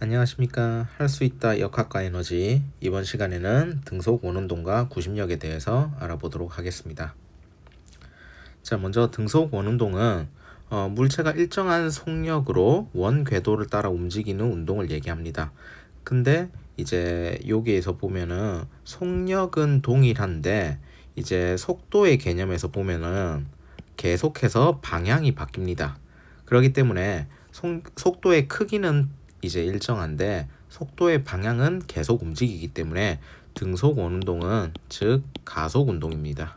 안녕하십니까. 할 수 있다 역학과 에너지. 이번 시간에는 등속 원운동과 구심력에 대해서 알아보도록 하겠습니다. 자, 먼저 등속 원운동은 물체가 일정한 속력으로 원 궤도를 따라 움직이는 운동을 얘기합니다. 근데 이제 여기에서 보면은 속력은 동일한데 이제 속도의 개념에서 보면은 계속해서 방향이 바뀝니다. 그렇기 때문에 속도의 크기는 이제 일정한데 속도의 방향은 계속 움직이기 때문에 등속 원운동은 즉 가속 운동입니다.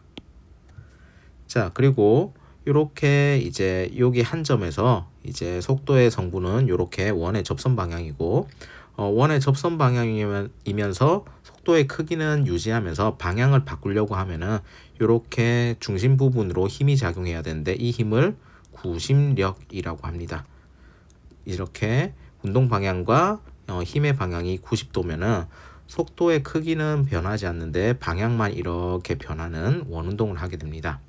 자, 그리고 이렇게 이제 여기 한 점에서 이제 속도의 성분은 이렇게 원의 접선 방향이고 원의 접선 방향이면서 속도의 크기는 유지하면서 방향을 바꾸려고 하면은 이렇게 중심 부분으로 힘이 작용해야 되는데 이 힘을 구심력이라고 합니다. 이렇게 운동 방향과 힘의 방향이 90도면은 속도의 크기는 변하지 않는데 방향만 이렇게 변하는 원운동을 하게 됩니다.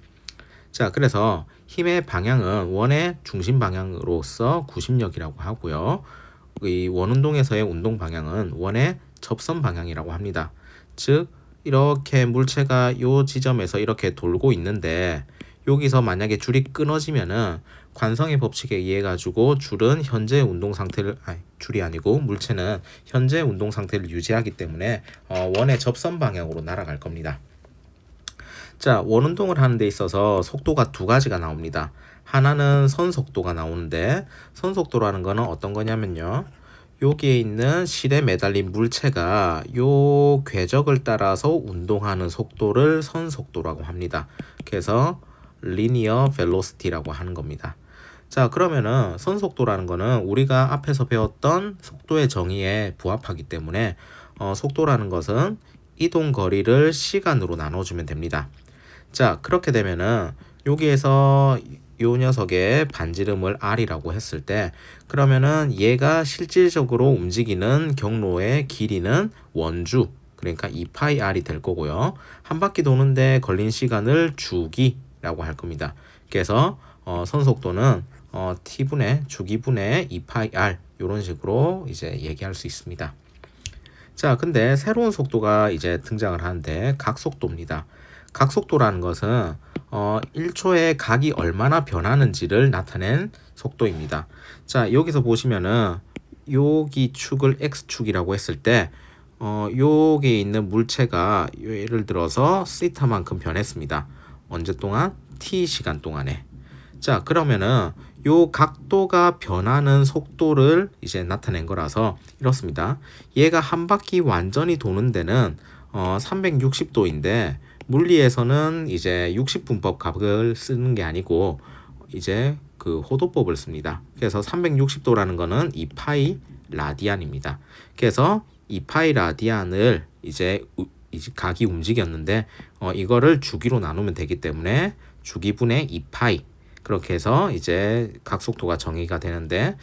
자, 그래서 힘의 방향은 원의 중심 방향으로서 구심력이라고 하고요. 이 원운동에서의 운동 방향은 원의 접선 방향이라고 합니다. 즉 이렇게 물체가 이 지점에서 이렇게 돌고 있는데 여기서 만약에 줄이 끊어지면은 관성의 법칙에 의해 가지고 줄은 현재 운동 상태를 줄이 아니고 물체는 현재 운동 상태를 유지하기 때문에 원의 접선 방향으로 날아갈 겁니다. 자, 원운동을 하는 데 있어서 속도가 두 가지가 나옵니다. 하나는 선속도가 나오는데 선속도라는 거는 어떤 거냐면요. 여기에 있는 실에 매달린 물체가 요 궤적을 따라서 운동하는 속도를 선속도라고 합니다. 그래서 linear velocity라고 하는 겁니다. 자, 그러면은 선속도라는 거는 우리가 앞에서 배웠던 속도의 정의에 부합하기 때문에 속도라는 것은 이동 거리를 시간으로 나눠주면 됩니다. 자, 그렇게 되면은 여기에서 요 녀석의 반지름을 r이라고 했을 때 그러면은 얘가 실질적으로 움직이는 경로의 길이는 원주 그러니까 2파이 r이 될 거고요. 한 바퀴 도는데 걸린 시간을 주기라고 할 겁니다. 그래서 선속도는 t분의 주기분의 2파이 r 이런 식으로 이제 얘기할 수 있습니다. 자, 근데 새로운 속도가 이제 등장을 하는데 각속도입니다. 각속도라는 것은 1초에 각이 얼마나 변하는지를 나타낸 속도입니다. 자, 여기서 보시면은 여기 축을 x축이라고 했을 때 여기에 있는 물체가 예를 들어서 시타만큼 변했습니다. 언제 동안? t 시간 동안에. 자, 그러면은 요 각도가 변하는 속도를 이제 나타낸 거라서 이렇습니다. 얘가 한 바퀴 완전히 도는 데는 360도인데 물리에서는 이제 60분법 값을 쓰는 게 아니고 이제 그 호도법을 씁니다. 그래서 360도라는 거는 2파이 라디안입니다. 그래서 2파이 라디안을 이제 각이 움직였는데 이거를 주기로 나누면 되기 때문에 주기분의 2파이 그렇게 해서 이제 각속도가 정의가 되는데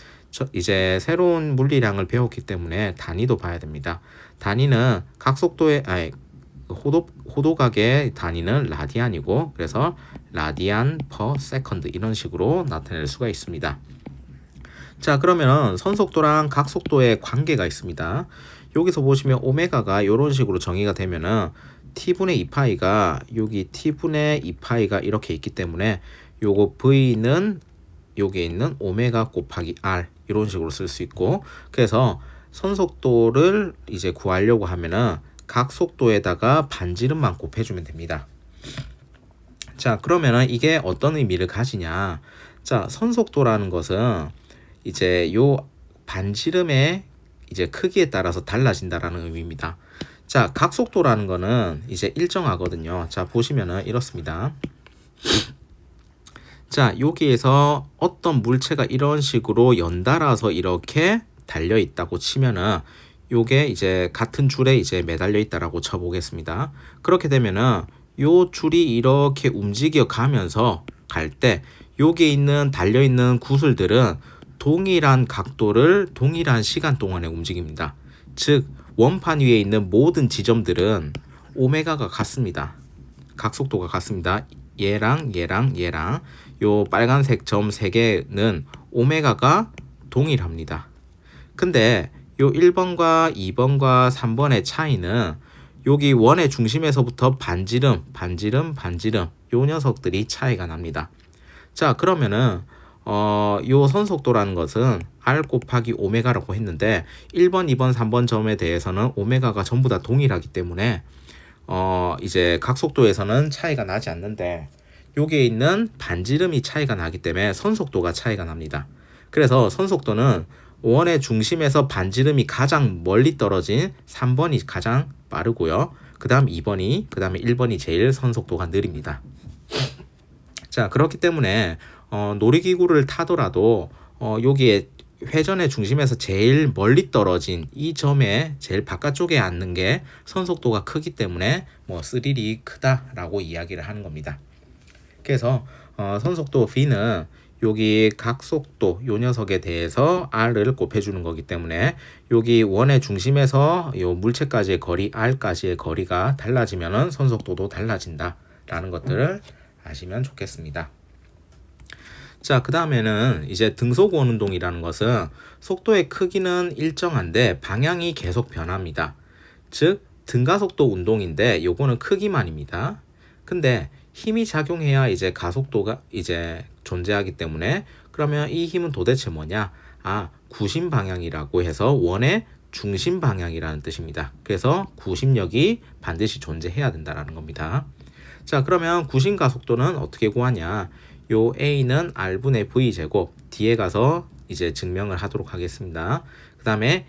이제 새로운 물리량을 배웠기 때문에 단위도 봐야 됩니다. 단위는 각속도의 호도각의 단위는 라디안이고 그래서 라디안 퍼 세컨드 이런 식으로 나타낼 수가 있습니다. 자, 그러면 선속도랑 각속도의 관계가 있습니다. 여기서 보시면 오메가가 이런 식으로 정의가 되면은 t분의 2파이가 여기 t분의 2파이가 이렇게 있기 때문에 요거 v는 여기에 있는 오메가 곱하기 r 이런 식으로 쓸 수 있고 그래서 선속도를 이제 구하려고 하면은 각속도에다가 반지름만 곱해주면 됩니다. 자, 그러면은 이게 어떤 의미를 가지냐? 자, 선속도라는 것은 이제 요 반지름의 이제 크기에 따라서 달라진다라는 의미입니다. 자, 각속도라는 거는 이제 일정하거든요. 자, 보시면은 이렇습니다. 자, 여기에서 어떤 물체가 이런 식으로 연달아서 이렇게 달려 있다고 치면은 요게 이제 같은 줄에 이제 매달려 있다라고 쳐보겠습니다. 그렇게 되면은 요 줄이 이렇게 움직여 가면서 갈 때 여기에 있는 달려 있는 구슬들은 동일한 각도를 동일한 시간 동안에 움직입니다. 즉 원판 위에 있는 모든 지점들은 오메가가 같습니다. 각속도가 같습니다. 얘랑 요 빨간색 점 3개는 오메가가 동일합니다. 근데 요 1번과 2번과 3번의 차이는 여기 원의 중심에서부터 반지름 요 녀석들이 차이가 납니다. 자, 그러면은 요 선속도라는 것은 R 곱하기 오메가라고 했는데 1번, 2번, 3번 점에 대해서는 오메가가 전부 다 동일하기 때문에 이제 각속도에서는 차이가 나지 않는데 여기에 있는 반지름이 차이가 나기 때문에 선속도가 차이가 납니다. 그래서 선속도는 원의 중심에서 반지름이 가장 멀리 떨어진 3번이 가장 빠르고요. 그 다음 2번이, 그 다음에 1번이 제일 선속도가 느립니다. 자, 그렇기 때문에 놀이기구를 타더라도 여기에 회전의 중심에서 제일 멀리 떨어진 이 점에 제일 바깥쪽에 앉는 게 선속도가 크기 때문에 뭐 스릴이 크다라고 이야기를 하는 겁니다. 그래서 선속도 V는 여기 각속도 요 녀석에 대해서 R을 곱해주는 거기 때문에 여기 원의 중심에서 요 물체까지의 거리 R까지의 거리가 달라지면은 선속도도 달라진다라는 것들을 아시면 좋겠습니다. 자, 그 다음에는 이제 등속 원운동이라는 것은 속도의 크기는 일정한데 방향이 계속 변합니다. 즉 등가속도 운동인데 요거는 크기만입니다. 근데 힘이 작용해야 이제 가속도가 이제 존재하기 때문에 그러면 이 힘은 도대체 뭐냐? 구심 방향이라고 해서 원의 중심 방향이라는 뜻입니다. 그래서 구심력이 반드시 존재해야 된다라는 겁니다. 자, 그러면 구심 가속도는 어떻게 구하냐? 요 A는 R분의 V제곱, 뒤에 가서 이제 증명을 하도록 하겠습니다. 그 다음에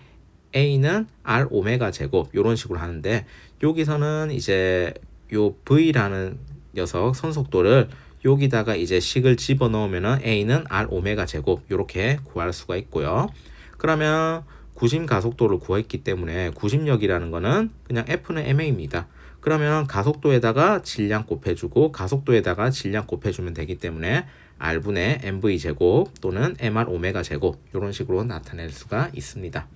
A는 R 오메가 제곱, 요런 식으로 하는데, 여기서는 이제 요 V라는 녀석 선속도를 여기다가 이제 식을 집어 넣으면은 A는 R 오메가 제곱, 요렇게 구할 수가 있고요. 그러면 구심 가속도를 구했기 때문에 구심력이라는 거는 그냥 F는 ma입니다. 그러면 가속도에다가 질량 곱해주고 가속도에다가 질량 곱해주면 되기 때문에 R분의 mv 제곱 또는 mr 오메가 제곱 이런 식으로 나타낼 수가 있습니다.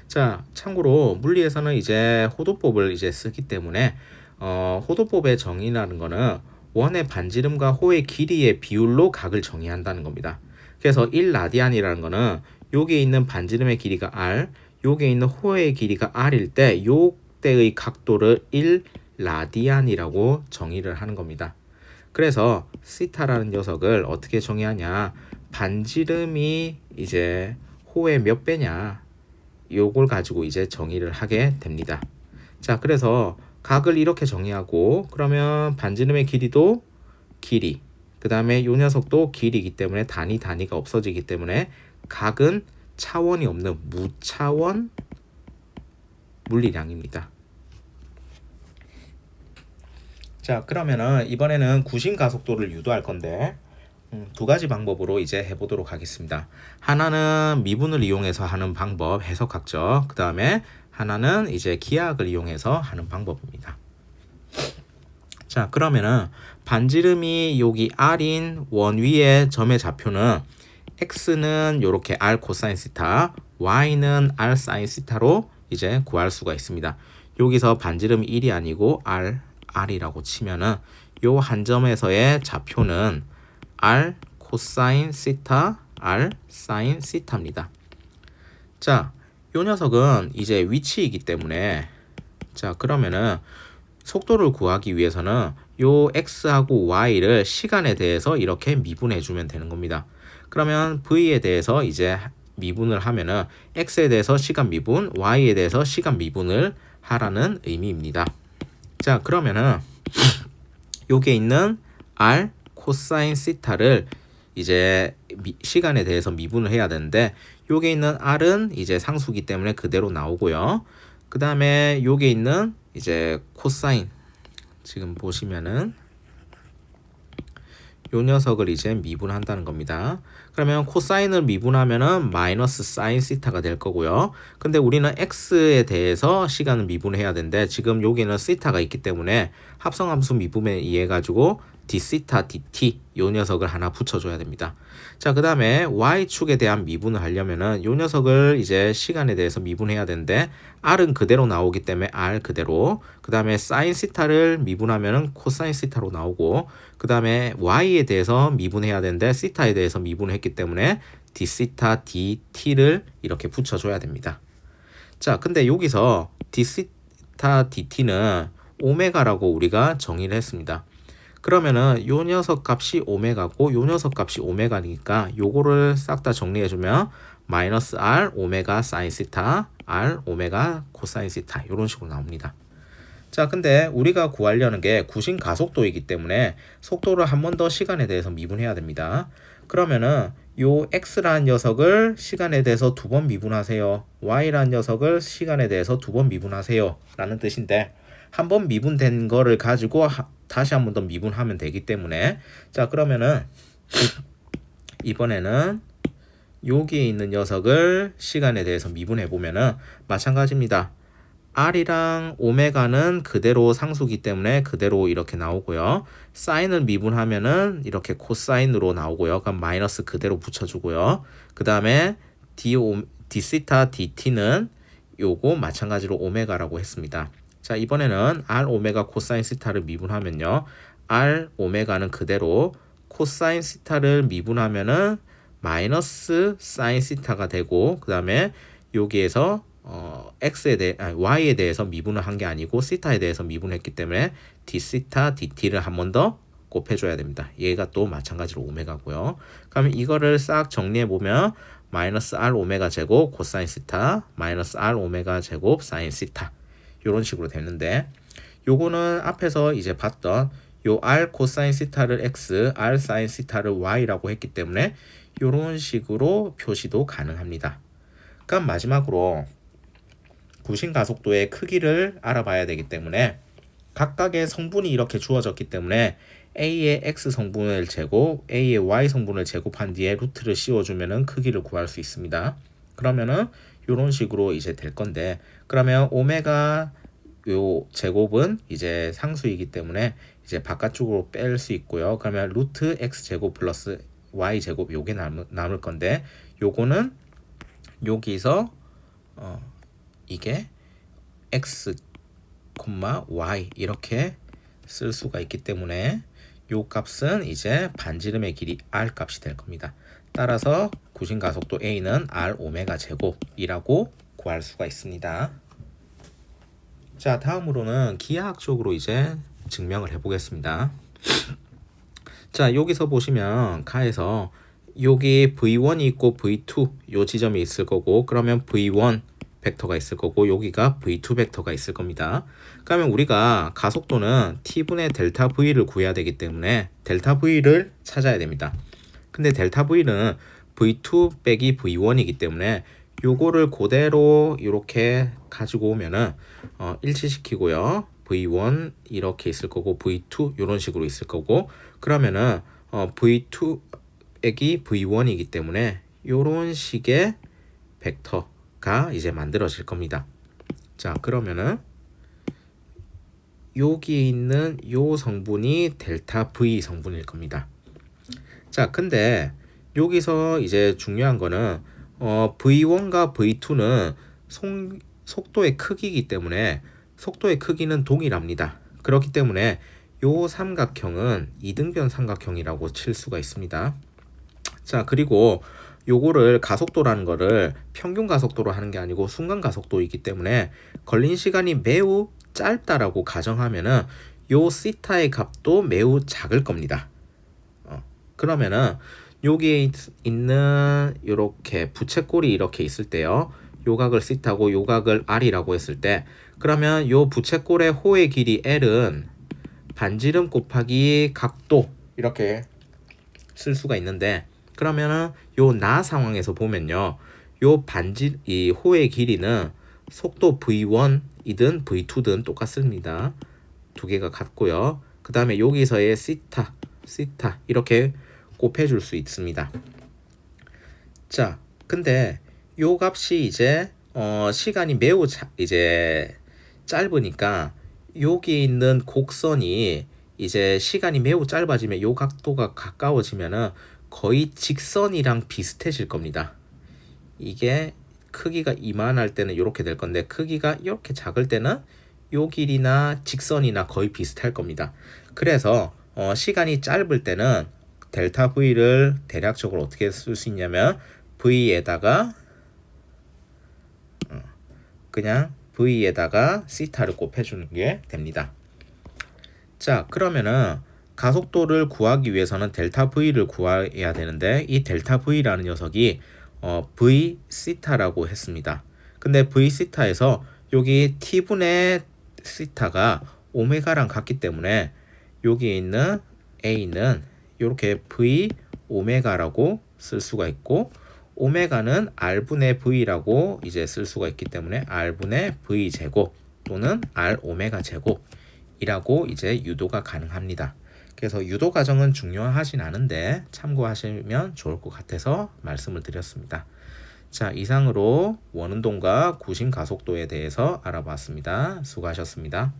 자, 참고로 물리에서는 이제 호도법을 이제 쓰기 때문에 호도법의 정의라는 거는 원의 반지름과 호의 길이의 비율로 각을 정의한다는 겁니다. 그래서 1라디안이라는 거는 여기에 있는 반지름의 길이가 r, 여기에 있는 호의 길이가 r일 때 요때의 각도를 1라디안이라고 정의를 하는 겁니다. 그래서 시타라는 녀석을 어떻게 정의하냐? 반지름이 이제 호의 몇 배냐? 요걸 가지고 이제 정의를 하게 됩니다. 자, 그래서 각을 이렇게 정의하고 그러면 반지름의 길이도 길이, 그 다음에 요 녀석도 길이기 때문에 단위가 없어지기 때문에 각은 차원이 없는 무차원 물리량입니다. 자, 그러면은 이번에는 구심 가속도를 유도할 건데 두 가지 방법으로 이제 해보도록 하겠습니다. 하나는 미분을 이용해서 하는 방법 해석학적, 그 다음에 하나는 이제 기하학을 이용해서 하는 방법입니다. 자, 그러면은 반지름이 여기 R인 원 위의 점의 좌표는 X는 요렇게 R 코사인 시타, Y는 R 사인 시타로 이제 구할 수가 있습니다. 여기서 반지름이 1이 아니고 R이라고 치면은 요 한 점에서의 좌표는 R 코사인 시타, R 사인 시타입니다. 자, 요 녀석은 이제 위치이기 때문에 자, 그러면은 속도를 구하기 위해서는 요 X하고 Y를 시간에 대해서 이렇게 미분해 주면 되는 겁니다. 그러면 V에 대해서 이제 미분을 하면은 X에 대해서 시간 미분, Y에 대해서 시간 미분을 하라는 의미입니다. 자, 그러면은 여기에 있는 R 코사인 시타를 이제 시간에 대해서 미분을 해야 되는데 여기에 있는 R은 이제 상수기 때문에 그대로 나오고요. 그 다음에 여기에 있는 이제 코사인, 지금 보시면은 요 녀석을 이제 미분한다는 겁니다. 그러면 코사인을 미분하면은 마이너스 사인 시타가 될 거고요. 근데 우리는 x에 대해서 시간을 미분해야 되는데 지금 여기는 시타가 있기 때문에 합성함수 미분에 의해 가지고 d 시타 dt 요 녀석을 하나 붙여줘야 됩니다. 자, 그 다음에 y축에 대한 미분을 하려면은 요 녀석을 이제 시간에 대해서 미분해야 되는데 r은 그대로 나오기 때문에 r 그대로, 그 다음에 사인 시타를 미분하면은 코사인 시타로 나오고, 그 다음에 y에 대해서 미분해야 되는데 시타에 대해서 미분을 했기 때문에 dθ dt를 이렇게 붙여줘야 됩니다. 자, 근데 여기서 dθ dt는 오메가라고 우리가 정의를 했습니다. 그러면은 요 녀석 값이 오메가고 요 녀석 값이 오메가니까 요거를 싹 다 정리해주면 마이너스 r 오메가 사인 시타 r 오메가 코사인 시타 이런 식으로 나옵니다. 자, 근데 우리가 구하려는 게 구심 가속도이기 때문에 속도를 한 번 더 시간에 대해서 미분해야 됩니다. 그러면은 요 x라는 녀석을 시간에 대해서 두 번 미분하세요. y라는 녀석을 시간에 대해서 두 번 미분하세요. 라는 뜻인데 한 번 미분된 거를 가지고 다시 한 번 더 미분하면 되기 때문에 자, 그러면은 이번에는 여기에 있는 녀석을 시간에 대해서 미분해 보면은 마찬가지입니다. r이랑 오메가는 그대로 상수기 때문에 그대로 이렇게 나오고요. 사인을 미분하면은 이렇게 코사인으로 나오고요. 그럼 마이너스 그대로 붙여주고요. 그 다음에 dθ dt는 요거 마찬가지로 오메가라고 했습니다. 자, 이번에는 r 오메가 코사인 시타를 미분하면요. r 오메가는 그대로 코사인 시타를 미분하면은 마이너스 사인 시타가 되고 그 다음에 여기에서 y에 대해서 미분을 한 게 아니고 시타에 대해서 미분했기 때문에 dθ dt를 한 번 더 곱해줘야 됩니다. 얘가 또 마찬가지로 오메가고요. 그러면 이거를 싹 정리해보면 마이너스 r 오메가 제곱 코사인 시타 마이너스 r 오메가 제곱 사인 시타 이런 식으로 되는데 요거는 앞에서 이제 봤던 요 r 코사인 시타를 x, r 사인 시타를 y라고 했기 때문에 이런 식으로 표시도 가능합니다. 그럼 마지막으로 구심 가속도의 크기를 알아봐야 되기 때문에 각각의 성분이 이렇게 주어졌기 때문에 A의 X 성분을 제곱, A의 Y 성분을 제곱한 뒤에 루트를 씌워주면은 크기를 구할 수 있습니다. 그러면은 이런 식으로 이제 될 건데 그러면 오메가 요 제곱은 이제 상수이기 때문에 이제 바깥쪽으로 뺄 수 있고요. 그러면 루트 X 제곱 플러스 Y 제곱 요게 남을 건데 요거는 여기서 이게 x, y 이렇게 쓸 수가 있기 때문에 요 값은 이제 반지름의 길이 r 값이 될 겁니다. 따라서 구심 가속도 a는 r 오메가 제곱이라고 구할 수가 있습니다. 자, 다음으로는 기하학적으로 이제 증명을 해보겠습니다. 자, 여기서 보시면 가에서 여기 v1이 있고 v2 요 지점이 있을 거고 그러면 v1 벡터가 있을 거고 여기가 v2 벡터가 있을 겁니다. 그러면 우리가 가속도는 t분의 델타 v를 구해야 되기 때문에 델타 v를 찾아야 됩니다. 근데 델타 v는 v2 빼기 v1이기 때문에 요거를 그대로 이렇게 가지고 오면은 일치시키고요. v1 이렇게 있을 거고 v2 이런 식으로 있을 거고 그러면은 v2 빼기 v1이기 때문에 이런 식의 벡터가 이제 만들어질 겁니다. 자, 그러면은 여기 있는 요 성분이 델타 v 성분일 겁니다. 자, 근데 여기서 이제 중요한 거는 v1과 v2는 속도의 크기이기 때문에 속도의 크기는 동일합니다. 그렇기 때문에 요 삼각형은 이등변 삼각형이라고 칠 수가 있습니다. 자, 그리고 요거를 가속도라는 거를 평균 가속도로 하는 게 아니고 순간 가속도이기 때문에 걸린 시간이 매우 짧다라고 가정하면은 요 시타의 값도 매우 작을 겁니다. 그러면은 여기에 있는 요렇게 부채꼴이 이렇게 있을 때요. 요 각을 시타고 요 각을 r이라고 했을 때 그러면 요 부채꼴의 호의 길이 l은 반지름 곱하기 각도 이렇게 쓸 수가 있는데 그러면은 요 나 상황에서 보면요. 요 이 호의 길이는 속도 v1이든 v2든 똑같습니다. 두 개가 같고요. 그 다음에 여기서의 시타 이렇게 곱해줄 수 있습니다. 자, 근데 요 값이 이제 시간이 매우 이제 짧으니까 여기 있는 곡선이 이제 시간이 매우 짧아지면 요 각도가 가까워지면은 거의 직선이랑 비슷해질 겁니다. 이게 크기가 이만할 때는 이렇게 될 건데 크기가 이렇게 작을 때는 요 길이나 직선이나 거의 비슷할 겁니다. 그래서 시간이 짧을 때는 델타 V를 대략적으로 어떻게 쓸 수 있냐면 V에다가 그냥 V에다가 시타를 곱해주는 게 됩니다. 자, 그러면은 가속도를 구하기 위해서는 델타 V를 구해야 되는데 이 델타 V라는 녀석이 V 시타라고 했습니다. 근데 V 시타에서 여기 T분의 시타가 오메가랑 같기 때문에 여기 있는 A는 이렇게 V 오메가라고 쓸 수가 있고 오메가는 R분의 V라고 이제 쓸 수가 있기 때문에 R분의 V 제곱 또는 R 오메가 제곱이라고 이제 유도가 가능합니다. 그래서 유도 과정은 중요하진 않은데 참고하시면 좋을 것 같아서 말씀을 드렸습니다. 자, 이상으로 원운동과 구심 가속도에 대해서 알아봤습니다. 수고하셨습니다.